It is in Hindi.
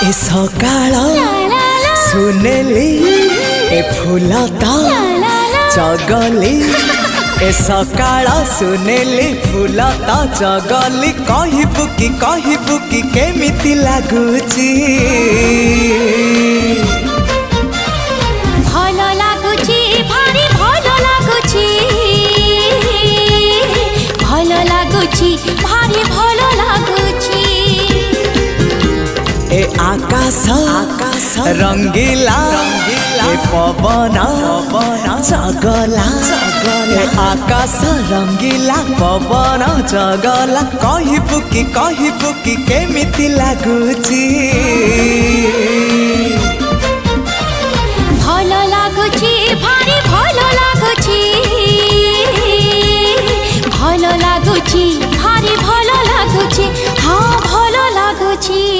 ए सकाळ सुनेली ए फुलता चगली ए सकाळ सुनेली फुलता चगली कहबू कि केमिति लागुची भलो लागुची भारी भलो लागुची भलो लागुची भारी भलो लागुची ए आकाश रंगीला ए पवन चगला ए आकाश रंगीला पवन चगला कहबू कि केमिति लागुची।